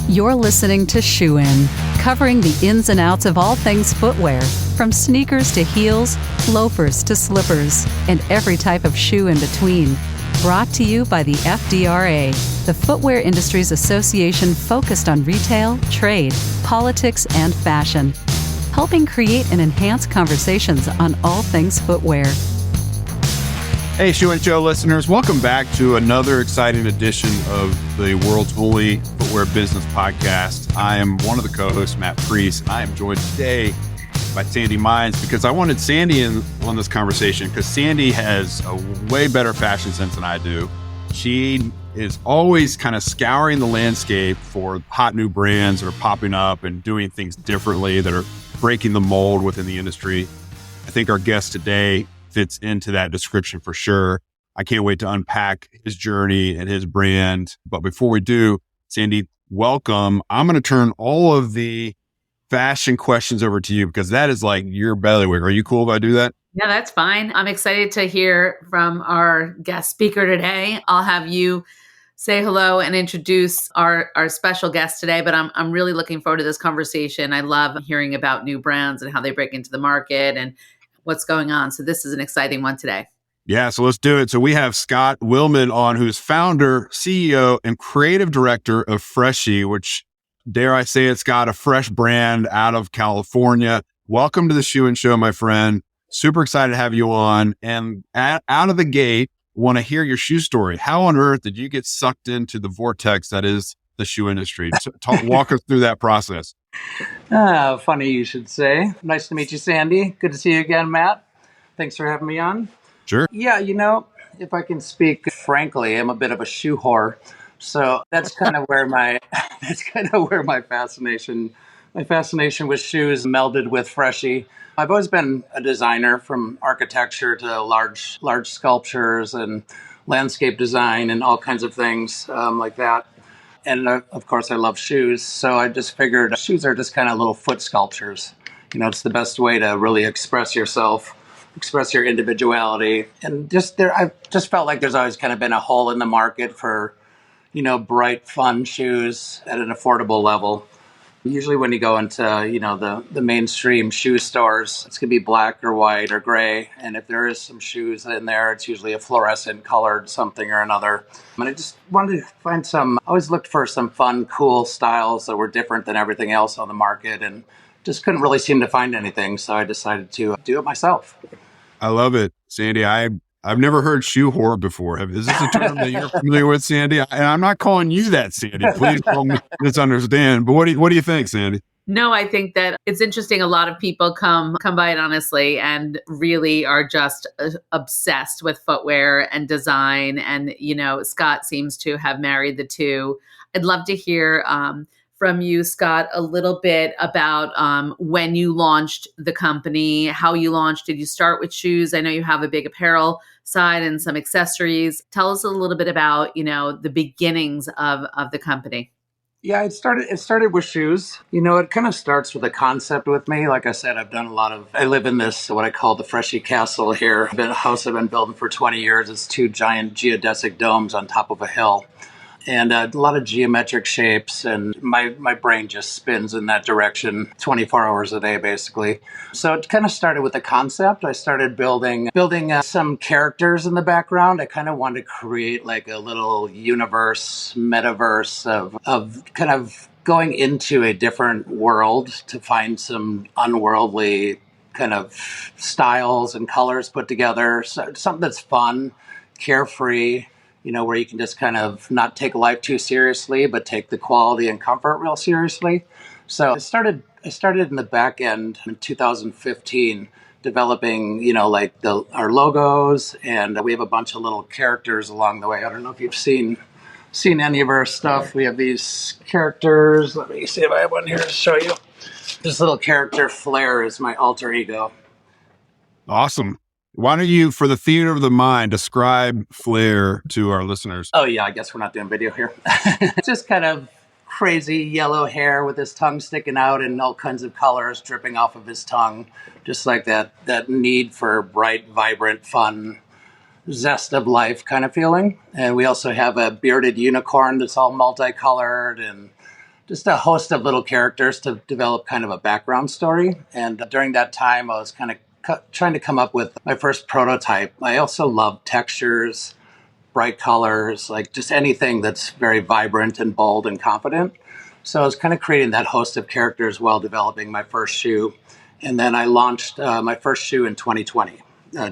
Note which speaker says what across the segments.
Speaker 1: You're listening to Shoe In, covering the ins and outs of all things footwear, from sneakers to heels, loafers to slippers, and every type of shoe in between. Brought to you by the FDRA, the Footwear Industries Association focused on retail, trade, politics, and fashion, helping create and enhance conversations on all things footwear.
Speaker 2: Hey, Shoe and Show listeners, welcome back to another exciting edition of the world's only footwear business podcast. I am one of the co-hosts, Matt Priest, and I am joined today by Sandi Mines because I wanted Sandi on this conversation because Sandi has a way better fashion sense than I do. She is always kind of scouring the landscape for hot new brands that are popping up and doing things differently that are breaking the mold within the industry. I think our guest today fits into that description for sure. I can't wait to unpack his journey and his brand. But before we do, Sandi, welcome. I'm going to turn all of the fashion questions over to you because that is like your bailiwick. Are you cool if I do that?
Speaker 3: Yeah, that's fine. I'm excited to hear from our guest speaker today. I'll have you say hello and introduce our special guest today, but I'm really looking forward to this conversation. I love hearing about new brands and how they break into the market and what's going on. So this is an exciting one today.
Speaker 2: Yeah, so let's do it. So we have Scott Willman on, who's founder, CEO, and creative director of Freshy, which, dare I say, it's got a fresh brand out of California. Welcome to the Shoe and Show, my friend. Super excited to have you on. And out of the gate, want to hear your shoe story. How on earth did you get sucked into the vortex that is the shoe industry? Walk us through that process.
Speaker 4: Funny you should say. Nice to meet you, Sandi. Good to see you again, Matt. Thanks for having me on.
Speaker 2: Sure.
Speaker 4: Yeah, if I can speak frankly, I'm a bit of a shoe whore. So that's kind of where my fascination with shoes melded with Freshy. I've always been a designer, from architecture to large sculptures and landscape design and all kinds of things like that. And of course, I love shoes. So I just figured shoes are just kind of little foot sculptures. It's the best way to really express yourself, express your individuality. And I just felt like there's always kind of been a hole in the market for, bright, fun shoes at an affordable level. Usually when you go into, the mainstream shoe stores, it's going to be black or white or gray. And if there is some shoes in there, it's usually a fluorescent colored something or another. And I just wanted to find I always looked for some fun, cool styles that were different than everything else on the market and just couldn't really seem to find anything. So I decided to do it myself.
Speaker 2: I love it, Sandi. I've never heard shoe whore before. Is this a term that you're familiar with, Sandi? And I'm not calling you that, Sandi. Please don't misunderstand. But what do you think, Sandi?
Speaker 3: No, I think that it's interesting. A lot of people come by it honestly and really are just obsessed with footwear and design. And, Scott seems to have married the two. I'd love to hear from you, Scott, a little bit about when you launched the company, how you launched. Did you start with shoes? I know you have a big apparel side and some accessories. Tell us a little bit about, the beginnings of the company.
Speaker 4: Yeah, it started with shoes. It kind of starts with a concept with me. Like I said, I live in this, what I call the Freshy Castle here. A house I've been building for 20 years. It's two giant geodesic domes on top of a hill. And a lot of geometric shapes, and my brain just spins in that direction 24 hours a day, basically. So it kind of started with a concept. I started building some characters in the background. I kind of wanted to create like a little metaverse of kind of going into a different world to find some unworldly kind of styles and colors put together. So something that's fun, carefree, where you can just kind of not take life too seriously, but take the quality and comfort real seriously. So I started in the back end in 2015, developing, our logos, and we have a bunch of little characters along the way. I don't know if you've seen any of our stuff. We have these characters. Let me see if I have one here to show you. This little character, Flair, is my alter ego.
Speaker 2: Awesome. Why don't you, for the theater of the mind, describe Flair to our listeners?
Speaker 4: Oh, yeah, I guess we're not doing video here. Just kind of crazy yellow hair with his tongue sticking out and all kinds of colors dripping off of his tongue. Just like that need for bright, vibrant, fun, zest of life kind of feeling. And we also have a bearded unicorn that's all multicolored and just a host of little characters to develop kind of a background story. And during that time, I was kind of trying to come up with my first prototype. I also love textures, bright colors, like just anything that's very vibrant and bold and confident. So I was kind of creating that host of characters while developing my first shoe. And then I launched my first shoe in 2020,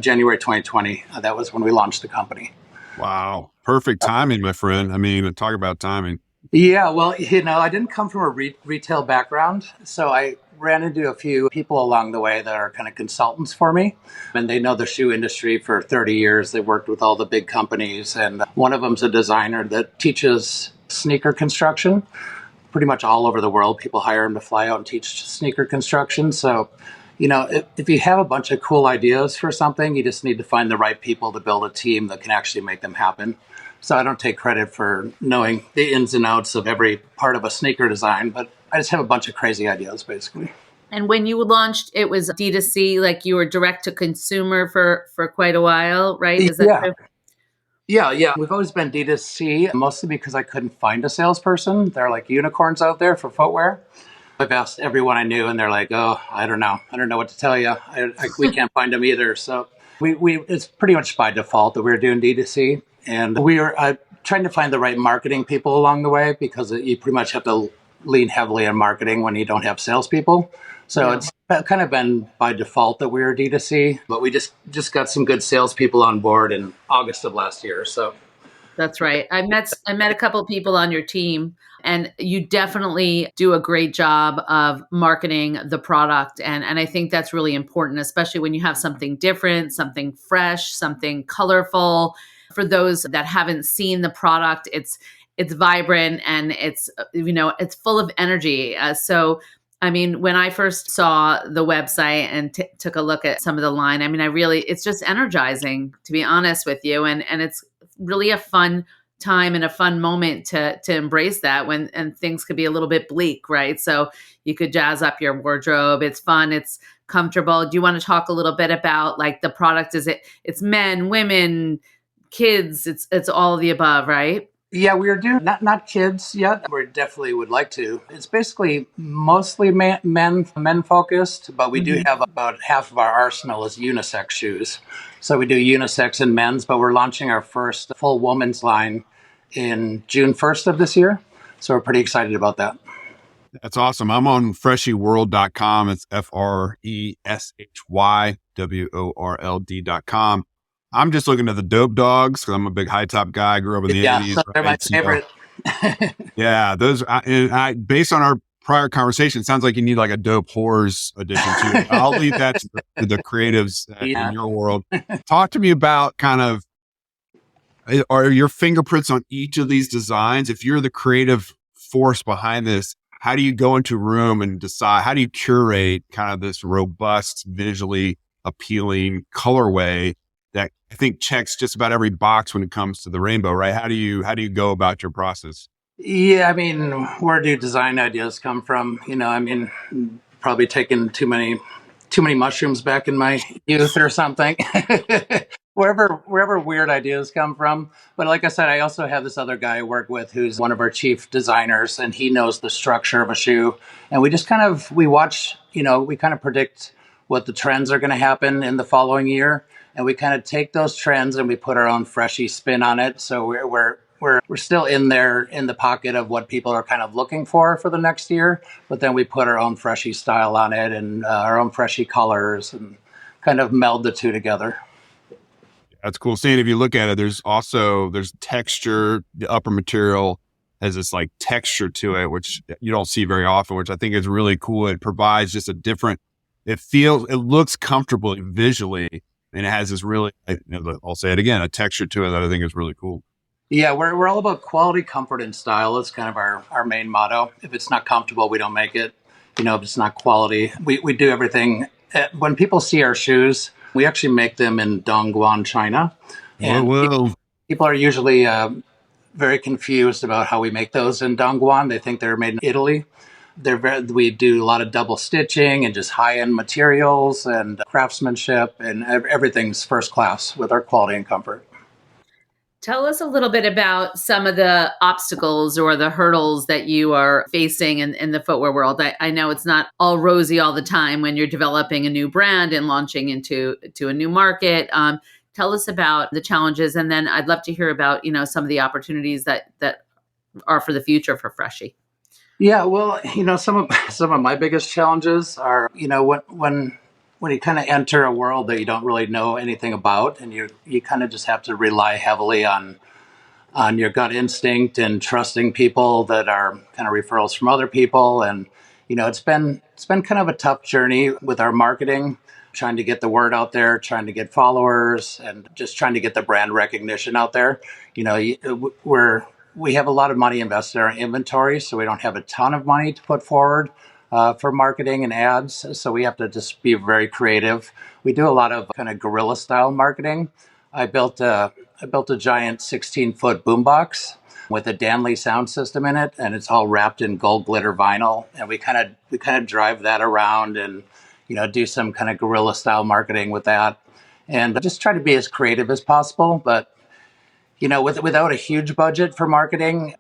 Speaker 4: January 2020. That was when we launched the company.
Speaker 2: Wow. Perfect timing, my friend. I mean, talk about timing.
Speaker 4: Yeah, well, I didn't come from a retail background, so I ran into a few people along the way that are kind of consultants for me, and they know the shoe industry for 30 years. They worked with all the big companies, and one of them's a designer that teaches sneaker construction pretty much all over the world. People hire him to fly out and teach sneaker construction. So, if you have a bunch of cool ideas for something, you just need to find the right people to build a team that can actually make them happen. So I don't take credit for knowing the ins and outs of every part of a sneaker design, but I just have a bunch of crazy ideas, basically.
Speaker 3: And when you launched, it was D2C, like you were direct to consumer for quite a while, right? Is that true?
Speaker 4: Yeah. We've always been D2C, mostly because I couldn't find a salesperson. There are like unicorns out there for footwear. I've asked everyone I knew, and they're like, "Oh, I don't know. I don't know what to tell you. We can't find them either." So we it's pretty much by default that we're doing D2C. And we are trying to find the right marketing people along the way, because you pretty much have to lean heavily on marketing when you don't have salespeople. So It's kind of been by default that we are D2C, but we just got some good salespeople on board in August of last year. So
Speaker 3: that's right. I met a couple of people on your team, and you definitely do a great job of marketing the product. And I think that's really important, especially when you have something different, something fresh, something colorful. For those that haven't seen the product, it's vibrant and it's full of energy. So I mean, when I first saw the website and took a look at some of the line, I mean, it's just energizing, to be honest with you. And it's really a fun time and a fun moment to embrace that and things could be a little bit bleak, right? So you could jazz up your wardrobe. It's fun. It's comfortable. Do you want to talk a little bit about like the product? It's men, women, kids, it's all of the above, right?
Speaker 4: yeah, we are doing not kids yet. We definitely would like to. It's basically mostly men focused, but we do have about half of our arsenal is unisex shoes. So we do unisex and men's, but we're launching our first full women's line in June 1st of this year. So we're pretty excited about that.
Speaker 2: That's awesome. I'm on freshyworld.com. It's FRESHYWORLD.com. I'm just looking at the dope dogs because I'm a big high top guy. I grew up in the 80s.
Speaker 4: They're my favorite.
Speaker 2: Yeah, those. Based on our prior conversation, it sounds like you need like a dope whores edition too. I'll leave that to the creatives in your world. Talk to me about kind of, are your fingerprints on each of these designs? If you're the creative force behind this, how do you go into a room and decide? How do you curate kind of this robust, visually appealing colorway that I think checks just about every box when it comes to the rainbow, right? How do you go about your process?
Speaker 4: Yeah, I mean, where do design ideas come from? Probably taking too many mushrooms back in my youth or something. Wherever weird ideas come from. But like I said, I also have this other guy I work with who's one of our chief designers, and he knows the structure of a shoe. And we just we watch, we kind of predict what the trends are going to happen in the following year. And we kind of take those trends and we put our own Freshy spin on it. So we're still in the pocket of what people are kind of looking for the next year. But then we put our own Freshy style on it and our own Freshy colors and kind of meld the two together.
Speaker 2: That's cool. Seeing if you look at it, there's texture. The upper material has this like texture to it, which you don't see very often, which I think is really cool. It provides just it looks comfortable visually. And it has this really, I'll say it again, a texture to it that I think is really cool.
Speaker 4: Yeah, we're all about quality, comfort, and style. It's kind of our main motto. If it's not comfortable, we don't make it. If it's not quality, we do everything. When people see our shoes, we actually make them in Dongguan, China. And people are usually very confused about how we make those in Dongguan. They think they're made in Italy. We do a lot of double stitching and just high-end materials and craftsmanship, and everything's first class with our quality and comfort.
Speaker 3: Tell us a little bit about some of the obstacles or the hurdles that you are facing in the footwear world. I know it's not all rosy all the time when you're developing a new brand and launching into a new market. Tell us about the challenges, and then I'd love to hear about some of the opportunities that are for the future for Freshy.
Speaker 4: Yeah, well, some of my biggest challenges are, when you kind of enter a world that you don't really know anything about, and you kind of just have to rely heavily on your gut instinct and trusting people that are kind of referrals from other people. And it's been kind of a tough journey with our marketing, trying to get the word out there, trying to get followers, and just trying to get the brand recognition out there. We have a lot of money invested in our inventory, so we don't have a ton of money to put forward for marketing and ads. So we have to just be very creative. We do a lot of kind of guerrilla style marketing. I built a giant 16-foot boombox with a Danley sound system in it, and it's all wrapped in gold glitter vinyl. And we kind of drive that around and do some kind of guerrilla style marketing with that, and just try to be as creative as possible. But without a huge budget for marketing,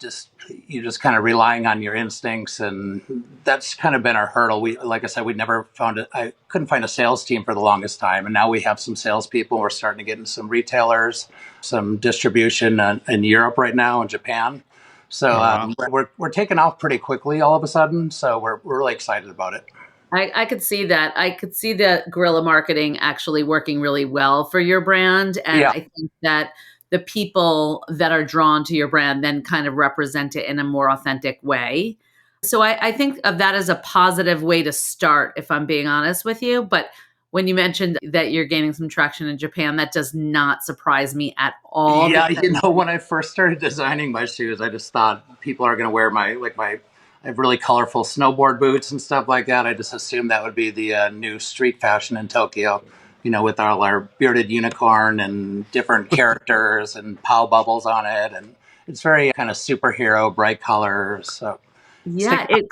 Speaker 4: you're just kind of relying on your instincts, and that's kind of been our hurdle. Like I said, I couldn't find a sales team for the longest time, and now we have some salespeople. We're starting to get into some retailers, some distribution in Europe right now, and Japan. So
Speaker 2: Wow.
Speaker 4: we're taking off pretty quickly all of a sudden. So we're really excited about it.
Speaker 3: I could see that. I could see the guerrilla marketing actually working really well for your brand. And
Speaker 4: Yeah.
Speaker 3: I think that the people that are drawn to your brand then kind of represent it in a more authentic way. So I think of that as a positive way to start, if I'm being honest with you. But when you mentioned that you're gaining some traction in Japan, that does not surprise me at all.
Speaker 4: Yeah,
Speaker 3: Because
Speaker 4: when I first started designing my shoes, I just thought people are going to wear I have really colorful snowboard boots and stuff like that. I just assumed that would be the new street fashion in Tokyo, with all our bearded unicorn and different characters and pow bubbles on it. And it's very kind of superhero, bright colors. So
Speaker 3: yeah,
Speaker 4: stick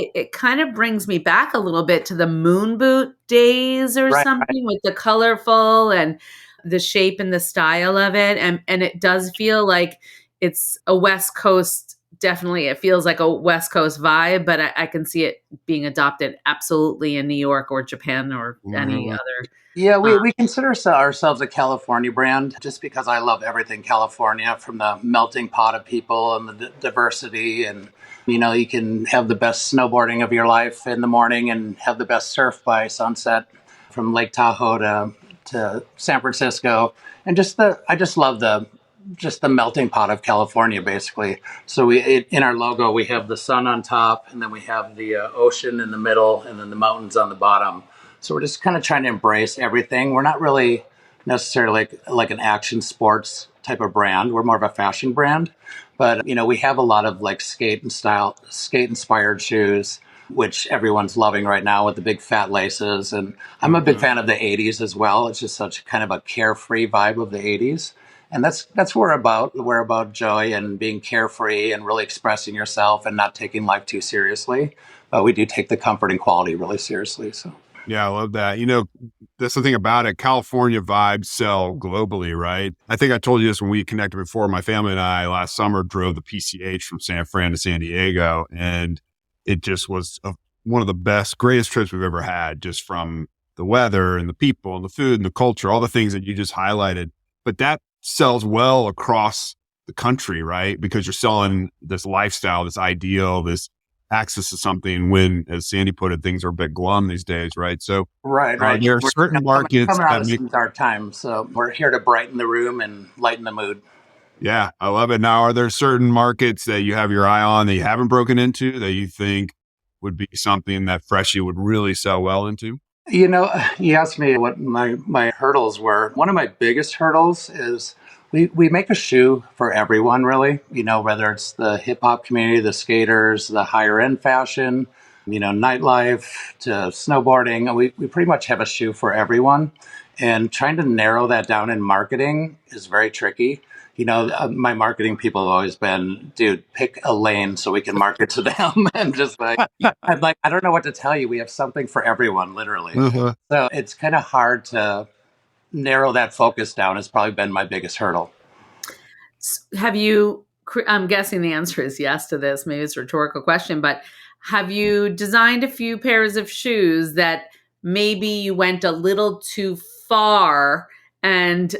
Speaker 3: it kind of brings me back a little bit to the moon boot days or
Speaker 4: right.
Speaker 3: something with the colorful and the shape and the style of it. And it does feel like it's a West Coast, definitely it feels like a West Coast vibe, but I can see it being adopted absolutely in New York or Japan or any
Speaker 2: Mhm.
Speaker 3: other.
Speaker 4: Yeah,
Speaker 3: uh,
Speaker 4: we consider ourselves a California brand just because I love everything California, from the melting pot of people and the diversity. And, you can have the best snowboarding of your life in the morning and have the best surf by sunset, from Lake Tahoe to San Francisco. And I just love the melting pot of California, basically. So in our logo, we have the sun on top, and then we have the ocean in the middle, and then the mountains on the bottom. So we're just kind of trying to embrace everything. We're not really necessarily like an action sports type of brand. We're more of a fashion brand, but we have a lot of like skate inspired shoes, which everyone's loving right now with the big fat laces. And I'm a big
Speaker 2: Mhm.
Speaker 4: fan of the 80s as well. It's just such kind of a carefree vibe of the 80s. And that's what we're about. We're about joy and being carefree and really expressing yourself and not taking life too seriously. But we do take the comfort and quality really seriously. So.
Speaker 2: Yeah, I love that. That's the thing about it. California vibes sell globally, right? I think I told you this when we connected before. My family and I last summer drove the PCH from San Fran to San Diego, and it just was one of the best, greatest trips we've ever had, just from the weather and the people and the food and the culture, all the things that you just highlighted. But that sells well across the country, right? Because you're selling this lifestyle, this ideal, this access to something when, as Sandy put it, things are a bit glum these days, right? So
Speaker 4: Right.
Speaker 2: there are
Speaker 4: We're
Speaker 2: certain markets
Speaker 4: coming out
Speaker 2: that
Speaker 4: of
Speaker 2: make,
Speaker 4: some dark times, so we're here to brighten the room and lighten the mood.
Speaker 2: yeah, I love it. Now, are there certain markets that you have your eye on that you haven't broken into that you think would be something that Freshy would really sell well into?
Speaker 4: You asked me what my hurdles were. One of my biggest hurdles is we make a shoe for everyone, really. Whether it's the hip hop community, the skaters, the higher end fashion, nightlife to snowboarding. We pretty much have a shoe for everyone. And trying to narrow that down in marketing is very tricky. My marketing people have always been, dude, pick a lane so we can market to them. And just like, I'm like, I don't know what to tell you. We have something for everyone, literally.
Speaker 2: Uh-huh.
Speaker 4: So it's kind of hard to narrow that focus down. Has probably been my biggest hurdle.
Speaker 3: Have you, I'm guessing the answer is yes to this. Maybe it's a rhetorical question, but have you designed a few pairs of shoes that maybe you went a little too far and,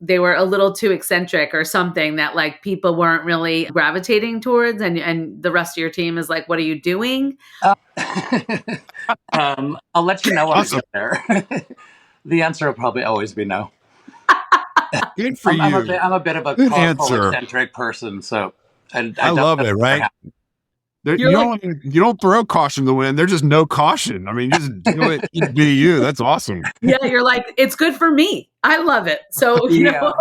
Speaker 3: they were a little too eccentric or something that like people weren't really gravitating towards and the rest of your team is like, what are you doing?
Speaker 4: Uh, I'll let you know when I
Speaker 2: Awesome.
Speaker 4: get there. The answer will probably always be no.
Speaker 2: Good for
Speaker 4: I'm
Speaker 2: you.
Speaker 4: I'm a bit of a
Speaker 2: Good
Speaker 4: colorful,
Speaker 2: answer.
Speaker 4: eccentric person, so I
Speaker 2: I
Speaker 4: don't.
Speaker 2: love it, right?
Speaker 3: You're like,
Speaker 2: You don't throw caution to the wind. There's just no caution. I mean, you just do it. You be you. That's awesome.
Speaker 3: yeah, you're like, it's good for me. I love it. So,
Speaker 4: Yeah.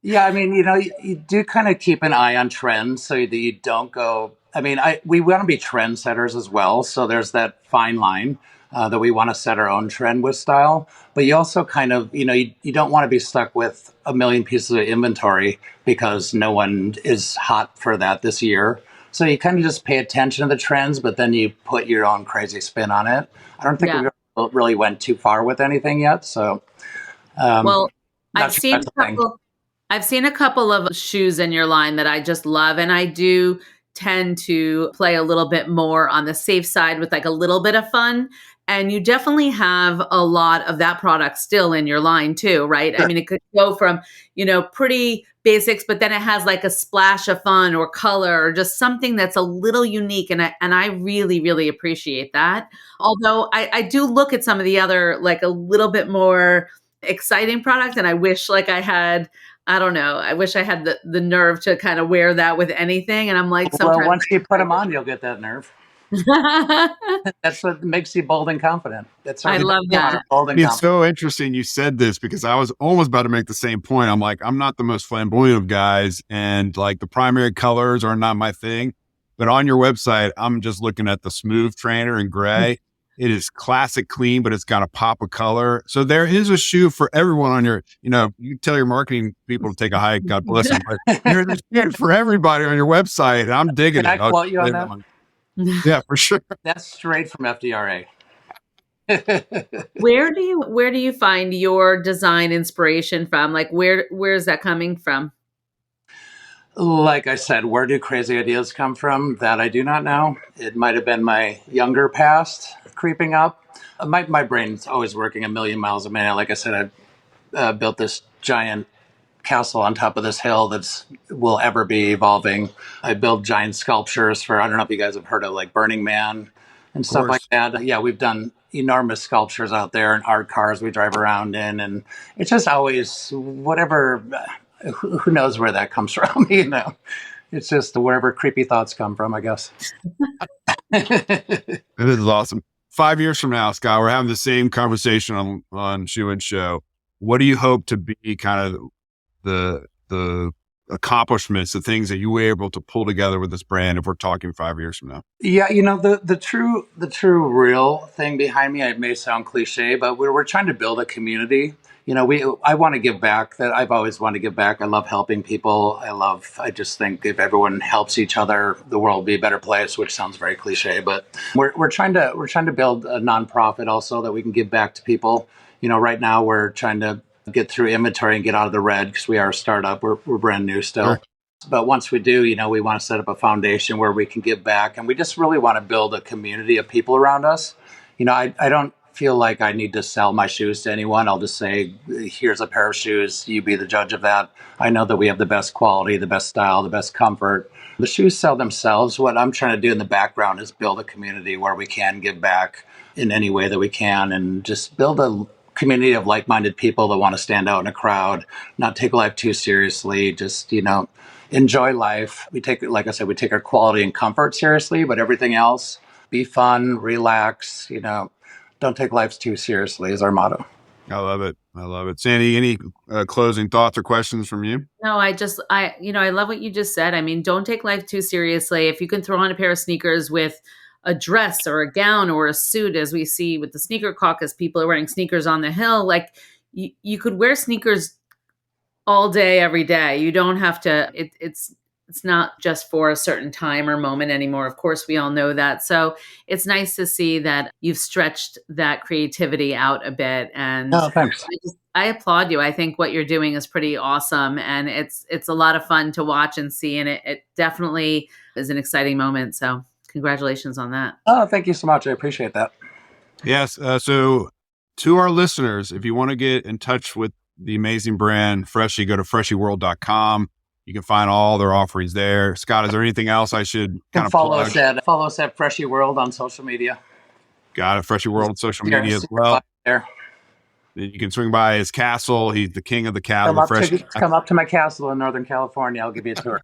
Speaker 4: Yeah, I mean, you do kind of keep an eye on trends so that you don't go. I mean, we want to be trendsetters as well. So there's that fine line that we want to set our own trend with style. But you also kind of, you don't want to be stuck with a million pieces of inventory because no one is hot for that this year. So you kind of just pay attention to the trends, but then you put your own crazy spin on it. I don't think
Speaker 3: yeah.
Speaker 4: we really went too far with anything yet. So,
Speaker 3: Well,
Speaker 4: not sure that's a thing.
Speaker 3: I've seen a couple of shoes in your line that I just love, and I do tend to play a little bit more on the safe side with like a little bit of fun. And you definitely have a lot of that product still in your line too, right?
Speaker 4: Sure.
Speaker 3: I mean, it could go from, pretty basics, but then it has like a splash of fun or color or just something that's a little unique. And I really, really appreciate that. Although I do look at some of the other, like a little bit more exciting product, and I wish like I don't know. I wish I had the nerve to kind of wear that with anything. And I'm like,
Speaker 4: Well,
Speaker 3: sometimes
Speaker 4: once you put them on, you'll get that nerve. That's what makes you bold and confident. That's
Speaker 3: I love that.
Speaker 4: Bold and
Speaker 2: It's
Speaker 4: confident.
Speaker 2: so interesting you said this because I was almost about to make the same point. I'm like, I'm not the most flamboyant of guys, and like the primary colors are not my thing. But on your website, I'm just looking at the smooth trainer in gray. It is classic clean, but it's got a pop of color. So there is a shoe for everyone on your, you tell your marketing people to take a hike, God bless them. But there's a shoe for everybody on your website. And I'm digging
Speaker 4: Can
Speaker 2: it.
Speaker 4: I quote you on that?
Speaker 2: Yeah, for sure.
Speaker 4: That's straight from FDRA.
Speaker 3: Where do you find your design inspiration from? Like where is that coming from?
Speaker 4: Like I said, where do crazy ideas come from? That I do not know. It might have been my younger past creeping up. My brain's always working a million miles a minute. Like I said, I've built this giant castle on top of this hill that's will ever be evolving. I build giant sculptures for, I don't know if you guys have heard of like Burning Man and stuff like that. Yeah, we've done enormous sculptures out there and art cars we drive around in. And it's just always whatever, who knows where that comes from, It's just wherever creepy thoughts come from, I guess.
Speaker 2: It is awesome. 5 years from now, Scott, we're having the same conversation on Shoe and Show. What do you hope to be kind of the accomplishments, the things that you were able to pull together with this brand if we're talking 5 years from now?
Speaker 4: Yeah, the true real thing behind me, it may sound cliche, but we're trying to build a community. I want to give back. That I've always wanted to give back. I love helping people. I just think if everyone helps each other, the world will be a better place, which sounds very cliche, but we're trying to build a nonprofit also that we can give back to people. Right now we're trying to get through inventory and get out of the red because we are a startup. We're brand new still. Sure. But once we do, we want to set up a foundation where we can give back. And we just really want to build a community of people around us. I don't feel like I need to sell my shoes to anyone. I'll just say, here's a pair of shoes. You be the judge of that. I know that we have the best quality, the best style, the best comfort. The shoes sell themselves. What I'm trying to do in the background is build a community where we can give back in any way that we can and just build a community of like-minded people that want to stand out in a crowd, not take life too seriously, just, enjoy life. Like I said, we take our quality and comfort seriously, but everything else, be fun, relax, don't take life too seriously is our motto.
Speaker 2: I love it. Sandi, any closing thoughts or questions from you?
Speaker 3: No, I love what you just said. I mean, don't take life too seriously. If you can throw on a pair of sneakers with a dress or a gown or a suit, as we see with the sneaker caucus, people are wearing sneakers on the hill. Like you could wear sneakers all day, every day. You don't have to, it's not just for a certain time or moment anymore. Of course, we all know that. So it's nice to see that you've stretched that creativity out a bit. And
Speaker 4: oh, thanks.
Speaker 3: I applaud you. I think what you're doing is pretty awesome, and it's a lot of fun to watch and see, and it definitely is an exciting moment. So congratulations on that.
Speaker 4: Oh, thank you so much. I appreciate that.
Speaker 2: Yes. So to our listeners, if you want to get in touch with the amazing brand Freshy, go to freshyworld.com. You can find all their offerings there. Scott, is there anything else I should kind of
Speaker 4: follow
Speaker 2: plug?
Speaker 4: Follow us at Freshy World on social media.
Speaker 2: Got it. Freshy World social media as well.
Speaker 4: There.
Speaker 2: You can swing by his castle. He's the king of the castle.
Speaker 4: Come up to my castle in Northern California. I'll give you a tour.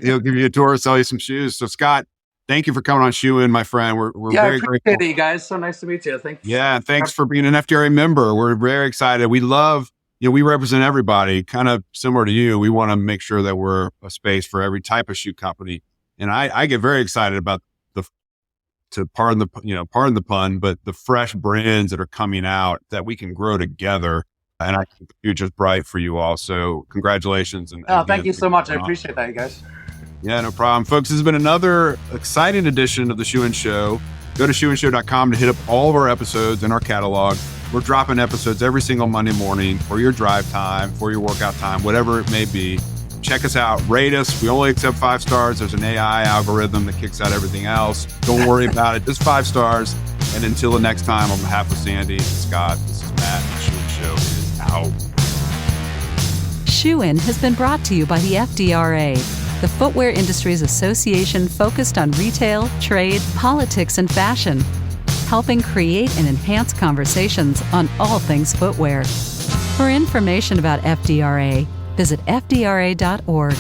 Speaker 2: He'll give you a tour, sell you some shoes. So Scott, thank you for coming on Shoe In, my friend. We're very grateful.
Speaker 4: I appreciate it, you guys. So nice to meet you. Thanks.
Speaker 2: Yeah, thanks for being an FDRA member. We're very excited. We love, we represent everybody, kind of similar to you. We want to make sure that we're a space for every type of shoe company. And I get very excited about pardon the pun, but the fresh brands that are coming out that we can grow together. And I think the future's bright for you all. So congratulations. And
Speaker 4: thank you so much. I appreciate that, you guys.
Speaker 2: Yeah, no problem. Folks, this has been another exciting edition of the Shoe In Show. Go to shoeinshow.com to hit up all of our episodes in our catalog. We're dropping episodes every single Monday morning for your drive time, for your workout time, whatever it may be. Check us out. Rate us. We only accept 5 stars. There's an AI algorithm that kicks out everything else. Don't worry about it. Just 5 stars. And until the next time, on behalf of Sandi and Scott, this is Matt. The Shoe In Show is out.
Speaker 1: Shoe In has been brought to you by the FDRA, the Footwear Industries Association focused on retail, trade, politics, and fashion, helping create and enhance conversations on all things footwear. For information about FDRA, visit fdra.org.